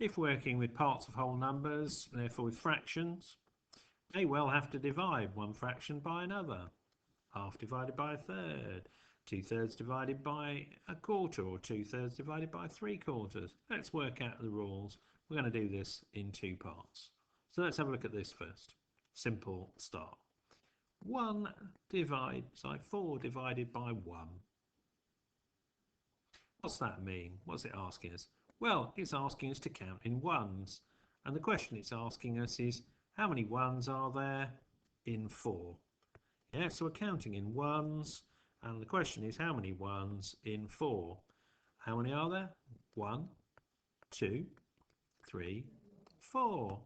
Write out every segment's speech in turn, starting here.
If working with parts of whole numbers, therefore with fractions, may well have to divide one fraction by another. Half divided by a third, 2/3 divided by a quarter, or 2/3 divided by 3/4. Let's work out the rules. We're going to do this in two parts. So let's have a look at this first. Simple start. 4 divided by 1. What's that mean? What's it asking us? Well, it's asking us to count in ones. And the question it's asking us is, how many ones are there in 4? Yeah, so we're counting in ones. And the question is, how many ones in 4? How many are there? 1, 2, 3, 4.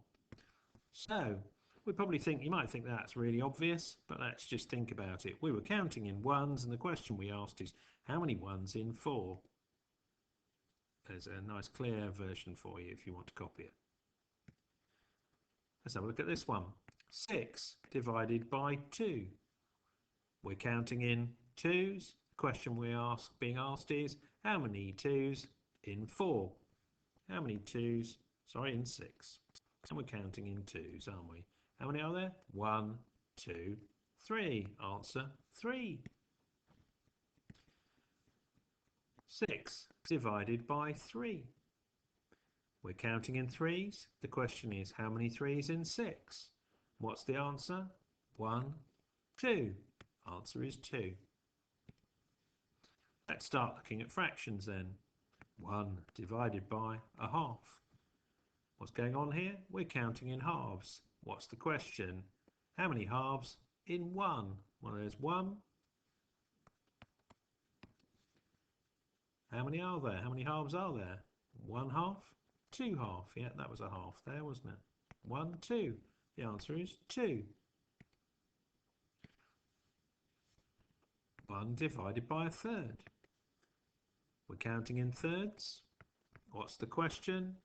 So we probably think, you might think that's really obvious, but let's just think about it. We were counting in ones, and the question we asked is, how many ones in 4? There's a nice clear version for you if you want to copy it. Let's have a look at this one. 6 divided by 2. We're counting in 2s. The question being asked is, how many 2s in 4? How many 2s, sorry, in 6? And we're counting in 2s, aren't we? How many are there? 1, 2, 3. Answer 3. 6 divided by 3. We're counting in 3s. The question is, how many 3s in 6? What's the answer? 1, 2. Answer is 2. Let's start looking at fractions then. 1 divided by a half. What's going on here? We're counting in halves. What's the question? How many halves in 1? Well, there's 1. How many are there? How many halves are there? 1 half, 2 half. Yeah, that was a half there, wasn't it? 1, 2. The answer is 2. 1 divided by a third. We're counting in thirds. What's the question?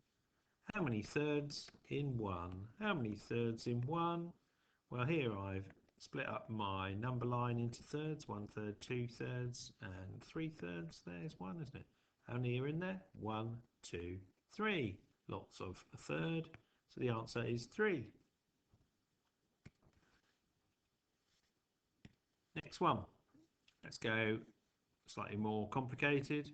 How many thirds in 1? How many thirds in 1? Well, here I've split up my number line into thirds. 1/3, 2/3, and 3/3. There's 1, isn't it? How many are in there? 1, 2, 3. Lots of a third. So the answer is 3. Next one. Let's go slightly more complicated.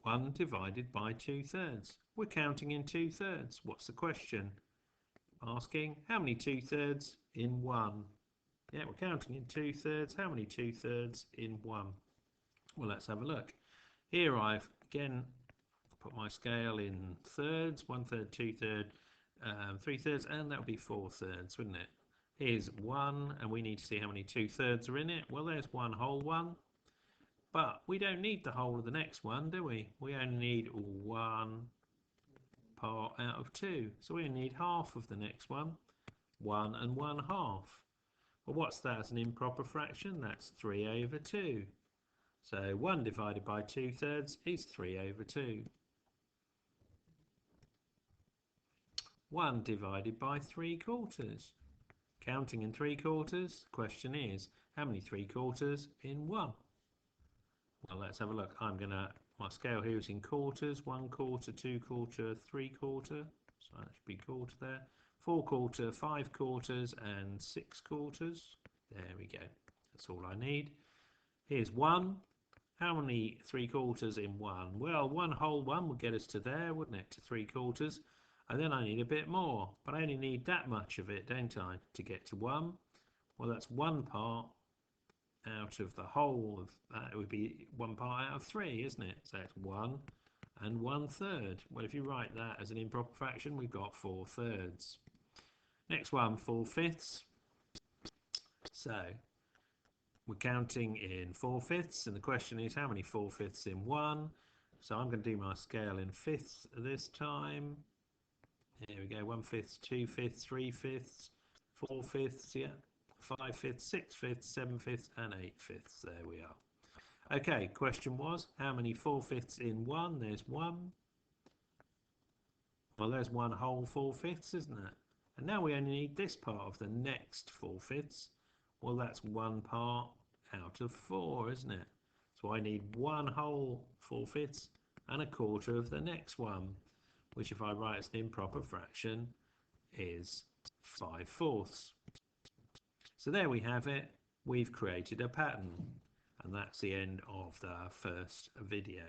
1 divided by 2/3. We're counting in 2/3. What's the question? Asking how many 2/3 in 1? Yeah, we're counting in 2/3. How many 2/3 in 1? Well, let's have a look. Here I've again put my scale in thirds. 1/3, 2/3, 3/3, and that would be 4/3, wouldn't it? Here's 1, and we need to see how many 2/3 are in it. Well, there's 1 whole 1. But we don't need the whole of the next one, do we? We only need 1 part out of 2. So we only need half of the next one. 1 and 1/2. Well, what's that as an improper fraction? That's 3/2. So 1 divided by 2/3 is 3/2. 1 divided by 3/4. Counting in 3/4. Question is, how many 3/4 in 1? Well, let's have a look. My scale here is in quarters. 1/4, 2/4, 3/4. So that should be quarter there. 4/4, 5/4, and 6/4. There we go. That's all I need. Here's 1. How many 3/4 in 1? Well, 1 whole 1 would get us to there, wouldn't it? To 3/4. And then I need a bit more. But I only need that much of it, don't I, to get to 1? Well, that's 1 part out of the whole of that. It would be 1 part out of 3, isn't it? So it's 1 and 1/3. Well, if you write that as an improper fraction, we've got 4/3. Next one, 4/5. So we're counting in 4/5, and the question is, how many 4/5 in 1? So I'm going to do my scale in fifths this time. Here we go. 1/5, 2/5, 3/5, 4/5, yeah. 5/5, 6/5, 7/5, and 8/5. There we are. Okay, question was, how many 4/5 in 1? There's 1. Well, there's 1 whole 4/5, isn't it? And now we only need this part of the next 4/5. Well, that's 1 part out of 4, isn't it? So I need 1 whole 4/5 and 1/4 of the next one. which if I write as an improper fraction is 5/4. So there we have it. We've created a pattern, and that's the end of the first video.